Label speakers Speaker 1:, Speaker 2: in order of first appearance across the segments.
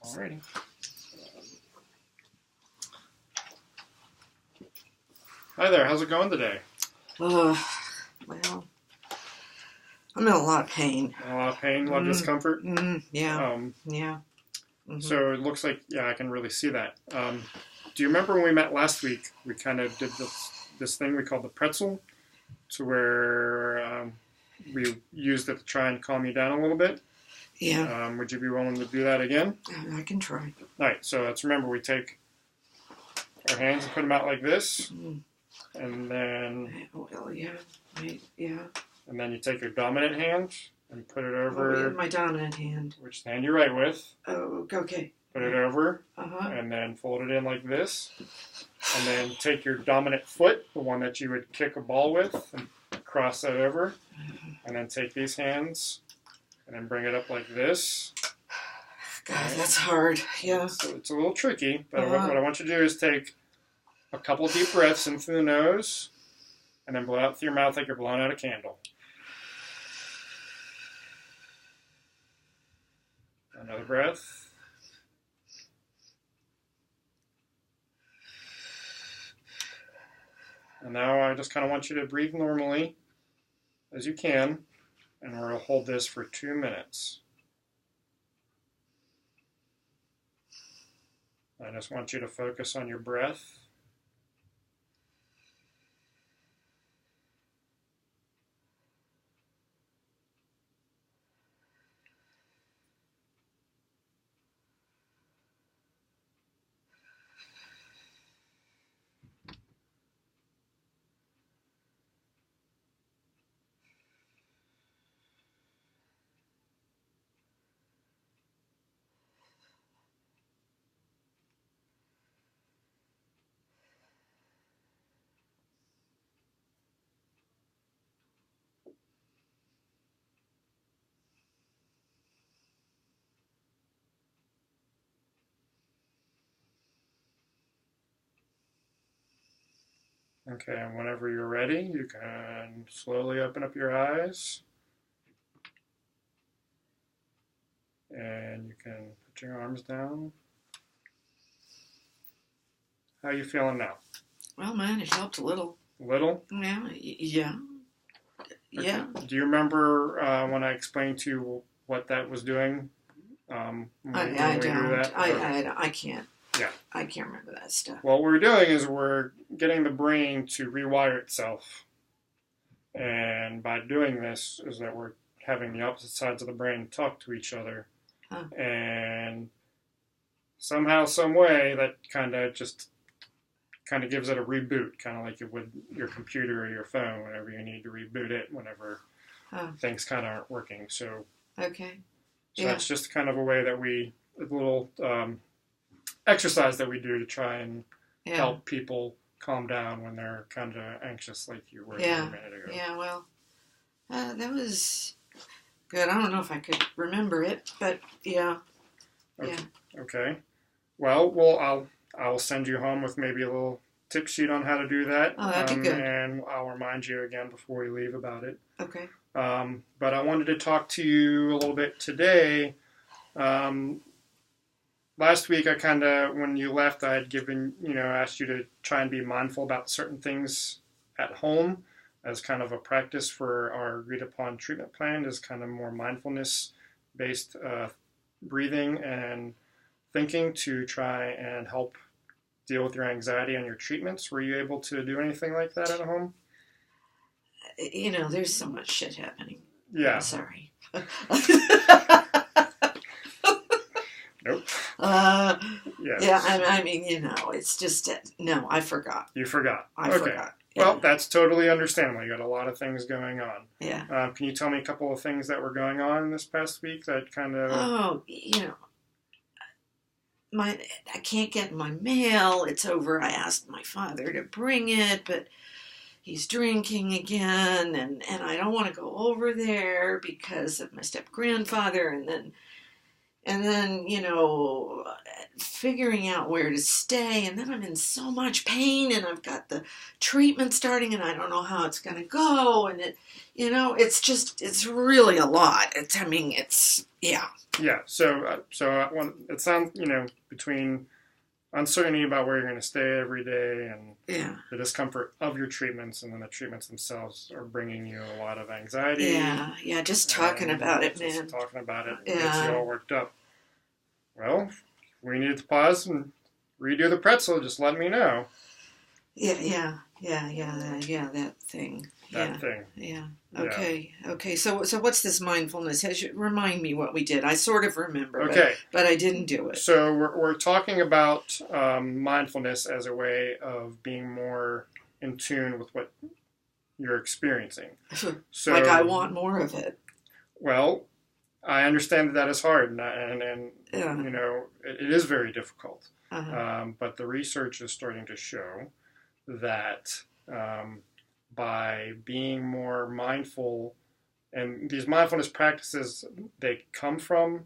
Speaker 1: Alrighty. Hi there, how's it going today?
Speaker 2: Well, I'm in a lot of pain.
Speaker 1: A lot of pain, a lot of discomfort?
Speaker 2: Yeah. Yeah.
Speaker 1: So it looks like, yeah, I can really see that. Do you remember when we met last week, we kind of did this thing we called the pretzel, to where we used it to try and calm you down a little bit?
Speaker 2: Yeah.
Speaker 1: Would you be willing to do that again?
Speaker 2: I can try.
Speaker 1: Alright, so let's remember, we take our hands and put them out like this, and then...
Speaker 2: Well, yeah. Yeah.
Speaker 1: And then you take your dominant hand and put it over...
Speaker 2: my dominant hand.
Speaker 1: Which hand you write with.
Speaker 2: Oh, okay.
Speaker 1: Put it over, and then fold it in like this. And then take your dominant foot, the one that you would kick a ball with, and cross that over. And then take these hands, and then bring it up like this.
Speaker 2: God, that's hard. Yeah.
Speaker 1: So it's a little tricky, but what I want you to do is take a couple deep breaths in through the nose, and then blow out through your mouth like you're blowing out a candle. Another breath. And now I just kind of want you to breathe normally as you can, and we're going to hold this for 2 minutes. I just want you to focus on your breath. Okay, and whenever you're ready, you can slowly open up your eyes. And you can put your arms down. How are you feeling now?
Speaker 2: Well, man, it helped a little.
Speaker 1: A little?
Speaker 2: Yeah. Yeah.
Speaker 1: Okay.
Speaker 2: Yeah.
Speaker 1: Do you remember when I explained to you what that was doing?
Speaker 2: I don't. I can't.
Speaker 1: Yeah.
Speaker 2: I can't remember that stuff.
Speaker 1: What we're doing is we're getting the brain to rewire itself. And by doing this is that we're having the opposite sides of the brain talk to each other. And somehow, some way, that kind of gives it a reboot, kind of like you would your computer or your phone whenever you need to reboot it, whenever things kind of aren't working. So,
Speaker 2: okay.
Speaker 1: So that's just kind of a way that a little exercise that we do to try and help people calm down when they're kind of anxious, like you were a minute ago.
Speaker 2: Yeah, well, that was good. I don't know if I could remember it, but yeah.
Speaker 1: Okay.
Speaker 2: Yeah.
Speaker 1: Okay. Well, I'll send you home with maybe a little tip sheet on how to do that.
Speaker 2: Oh, that'd be good.
Speaker 1: And I'll remind you again before you leave about it.
Speaker 2: Okay.
Speaker 1: But I wanted to talk to you a little bit today. Last week, when you left, I had asked you to try and be mindful about certain things at home as kind of a practice for our agreed upon treatment plan, is kind of more mindfulness-based breathing and thinking to try and help deal with your anxiety and your treatments. Were you able to do anything like that at home?
Speaker 2: There's so much shit happening.
Speaker 1: Yeah.
Speaker 2: I'm sorry.
Speaker 1: Nope.
Speaker 2: Yes. Yeah, I mean, it's just, no, I forgot.
Speaker 1: You forgot.
Speaker 2: I forgot. Yeah.
Speaker 1: Well, that's totally understandable. You got a lot of things going on.
Speaker 2: Yeah.
Speaker 1: Can you tell me a couple of things that were going on this past week that kind of...
Speaker 2: Oh, I can't get my mail. It's over. I asked my father to bring it, but he's drinking again, and I don't want to go over there because of my step-grandfather, and then figuring out where to stay, and then I'm in so much pain, and I've got the treatment starting, and I don't know how it's going to go, and it's really a lot. Yeah.
Speaker 1: Yeah. So it sounds, between uncertainty about where you're going to stay every day and the discomfort of your treatments, and then the treatments themselves are bringing you a lot of anxiety.
Speaker 2: Yeah, just talking about it, man.
Speaker 1: Just talking about it gets you all worked up. Well, we needed to pause and redo the pretzel. Just let me know.
Speaker 2: Yeah, that thing.
Speaker 1: That thing.
Speaker 2: Yeah. Okay. So what's this mindfulness? Remind me what we did. I sort of remember, but I didn't do it.
Speaker 1: So we're talking about mindfulness as a way of being more in tune with what you're experiencing. So,
Speaker 2: like I want more of it.
Speaker 1: Well, I understand that is hard, and it is very difficult. But the research is starting to show that by being more mindful, and these mindfulness practices, they come from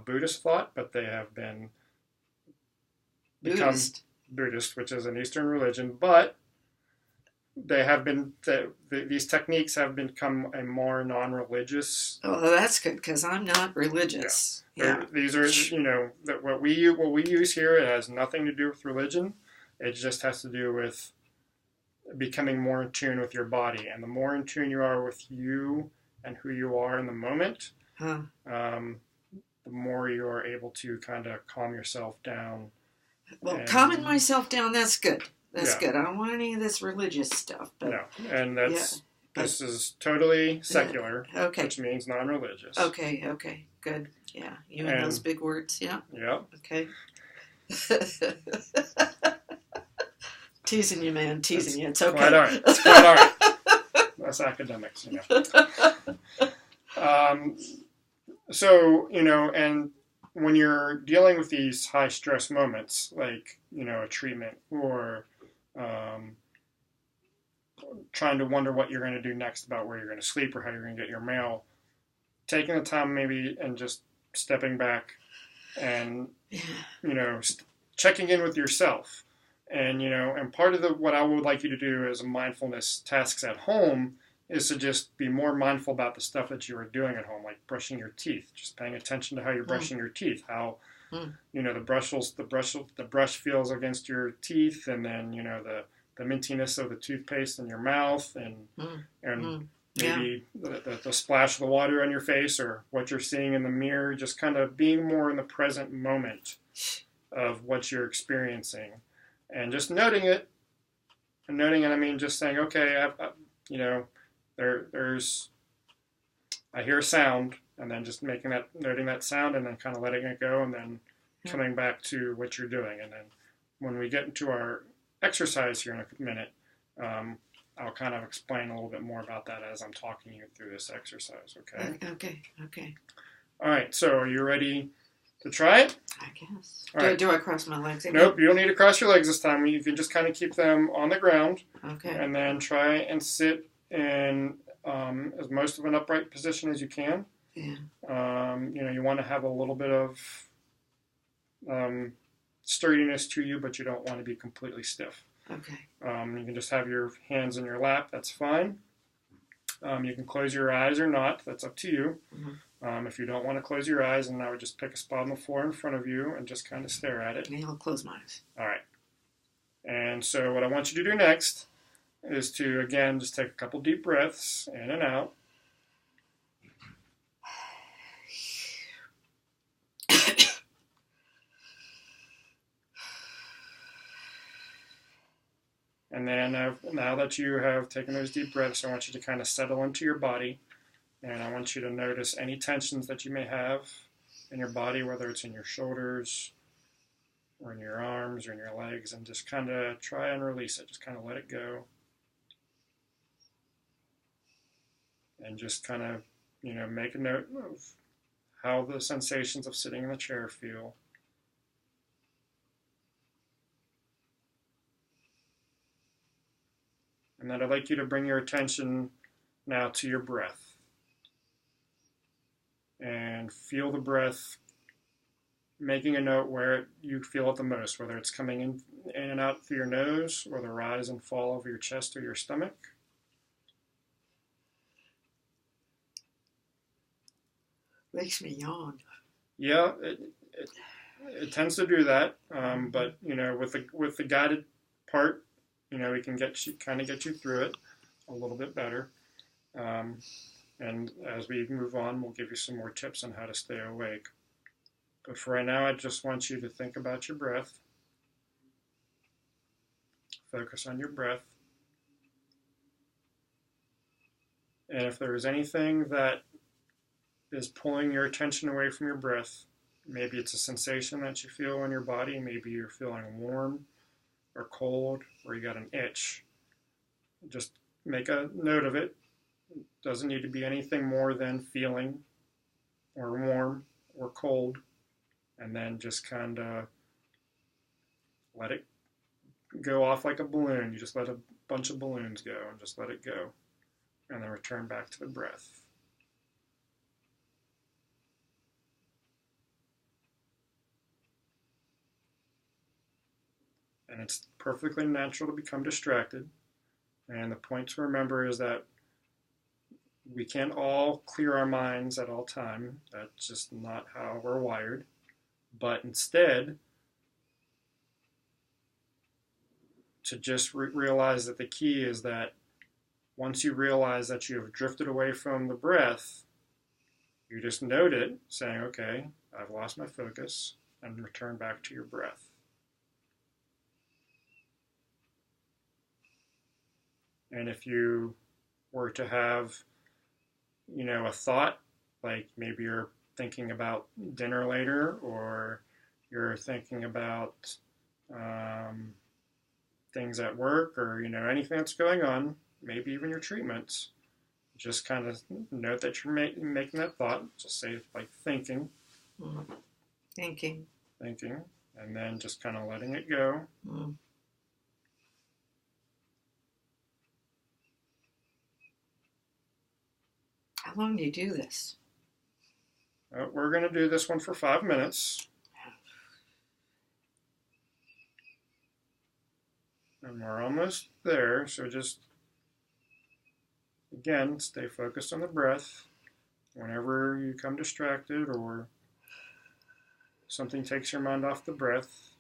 Speaker 1: Buddhist thought, but they have become Buddhist, which is an Eastern religion, but these techniques have become a more non-religious.
Speaker 2: Oh, that's good, because I'm not religious.
Speaker 1: Yeah. These are, what we use here. It has nothing to do with religion. It just has to do with becoming more in tune with your body. And the more in tune you are with you and who you are in the moment, the more you are able to kind of calm yourself down.
Speaker 2: Well, calming myself down, that's good. That's good. I don't want any of this religious stuff. But,
Speaker 1: no, and this is totally secular, which means non-religious.
Speaker 2: Okay, good. Yeah, you and those big words, yeah.
Speaker 1: Yeah.
Speaker 2: Okay. Teasing you, man. Teasing you. It's okay.
Speaker 1: Quite all right. It's quite all right. That's academics, So, and when you're dealing with these high stress moments, like, a treatment or trying to wonder what you're going to do next about where you're going to sleep or how you're going to get your mail, taking the time maybe and just stepping back and, checking in with yourself. And, and part of what I would like you to do as mindfulness tasks at home is to just be more mindful about the stuff that you are doing at home, like brushing your teeth, just paying attention to how you're brushing your teeth, how, the brush feels against your teeth, and then, the mintiness of the toothpaste in your mouth, and maybe the splash of the water on your face, or what you're seeing in the mirror, just kind of being more in the present moment of what you're experiencing. And just noting it, I mean just saying, okay, I hear a sound, and then just noting that sound, and then kind of letting it go, and then coming back to what you're doing. And then when we get into our exercise here in a minute, I'll kind of explain a little bit more about that as I'm talking you through this exercise, okay?
Speaker 2: Okay.
Speaker 1: All right, so are you ready to try it?
Speaker 2: I guess.
Speaker 1: Right.
Speaker 2: Do I cross my legs again?
Speaker 1: Nope, you don't need to cross your legs this time. You can just kind of keep them on the ground.
Speaker 2: Okay.
Speaker 1: And then try and sit in as most of an upright position as you can.
Speaker 2: Yeah.
Speaker 1: You want to have a little bit of sturdiness to you, but you don't want to be completely stiff.
Speaker 2: Okay.
Speaker 1: You can just have your hands in your lap. That's fine. You can close your eyes or not. That's up to you.
Speaker 2: Mm-hmm.
Speaker 1: If you don't want to close your eyes, then I would just pick a spot on the floor in front of you and just kind of stare at it.
Speaker 2: Yeah, I'll close my eyes.
Speaker 1: All right. And so what I want you to do next is to, again, just take a couple deep breaths in and out. And then now that you have taken those deep breaths, I want you to kind of settle into your body. And I want you to notice any tensions that you may have in your body, whether it's in your shoulders or in your arms or in your legs, and just kind of try and release it. Just kind of let it go. And just kind of, make a note of how the sensations of sitting in the chair feel. And then I'd like you to bring your attention now to your breath. And feel the breath making a note where you feel it the most, whether it's coming in and out through your nose or the rise and fall of your chest or your stomach.
Speaker 2: Makes me yawn.
Speaker 1: Yeah, it tends to do that, but with the guided part, we can get you through it a little bit better. And as we move on, we'll give you some more tips on how to stay awake. But for right now, I just want you to think about your breath. Focus on your breath. And if there is anything that is pulling your attention away from your breath, maybe it's a sensation that you feel in your body, maybe you're feeling warm or cold, or you got an itch, just make a note of it. It doesn't need to be anything more than feeling or warm or cold, and then just kind of let it go off like a balloon. You just let a bunch of balloons go and just let it go, and then return back to the breath. And it's perfectly natural to become distracted. And the point to remember is that we can't all clear our minds at all time. That's just not how we're wired. But instead, to just realize that the key is that once you realize that you have drifted away from the breath, you just note it, saying, okay, I've lost my focus, and return back to your breath. And if you were to have, a thought, like maybe you're thinking about dinner later, or you're thinking about things at work, or, anything that's going on, maybe even your treatments, just kind of note that you're making that thought. Just say, like, thinking.
Speaker 2: Thinking.
Speaker 1: And then just kind of letting it go.
Speaker 2: How long do you do this?
Speaker 1: We're going to do this one for 5 minutes. And we're almost there, so just, again, stay focused on the breath. Whenever you become distracted or something takes your mind off the breath,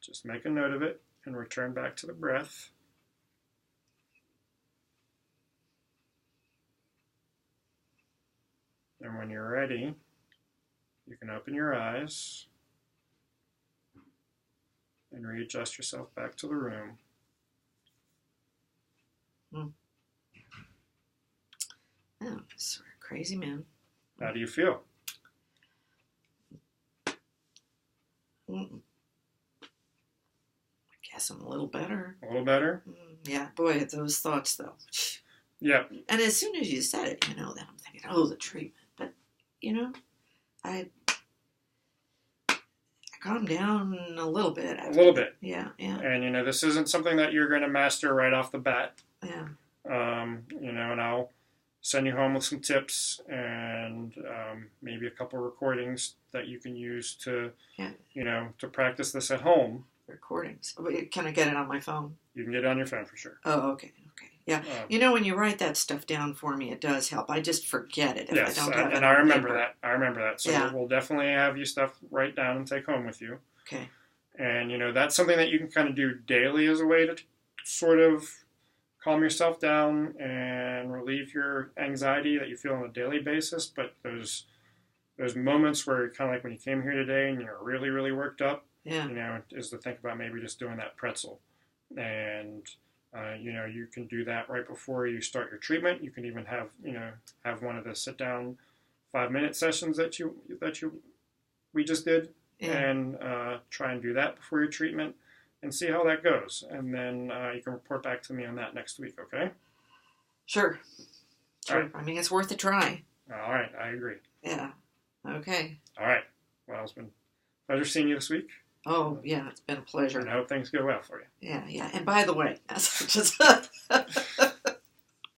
Speaker 1: just make a note of it and return back to the breath. And when you're ready, you can open your eyes and readjust yourself back to the room.
Speaker 2: Oh, sort of crazy man.
Speaker 1: How do you feel?
Speaker 2: I guess I'm a little better.
Speaker 1: A little better?
Speaker 2: Yeah, boy, those thoughts, though.
Speaker 1: Yeah.
Speaker 2: And as soon as you said it, then I'm thinking, oh, the treatment. But, I calmed down a little bit.
Speaker 1: A little bit.
Speaker 2: Yeah.
Speaker 1: And, this isn't something that you're going to master right off the bat.
Speaker 2: Yeah.
Speaker 1: And I'll send you home with some tips and maybe a couple recordings that you can use to, to practice this at home.
Speaker 2: Recordings. Can I get it on my phone?
Speaker 1: You can get it on your phone for sure.
Speaker 2: Oh, okay. Yeah. When you write that stuff down for me, it does help. I just forget it if I don't have it.
Speaker 1: And I remember that. So
Speaker 2: yeah.
Speaker 1: We'll definitely have you stuff write down and take home with you.
Speaker 2: Okay.
Speaker 1: And, that's something that you can kind of do daily as a way to sort of calm yourself down and relieve your anxiety that you feel on a daily basis. But those moments where kind of like when you came here today and you're really, really worked up, is to think about maybe just doing that pretzel. And, you can do that right before you start your treatment. You can even have one of the sit-down 5-minute sessions that we just did, and try and do that before your treatment and see how that goes. And then you can report back to me on that next week, okay?
Speaker 2: Sure.
Speaker 1: Right.
Speaker 2: I mean, it's worth a try.
Speaker 1: All right, I agree.
Speaker 2: Yeah. Okay.
Speaker 1: All right. Well, it's been a pleasure seeing you this week.
Speaker 2: Oh, yeah, it's been a pleasure.
Speaker 1: And I hope things go well for you.
Speaker 2: Yeah. And by the way,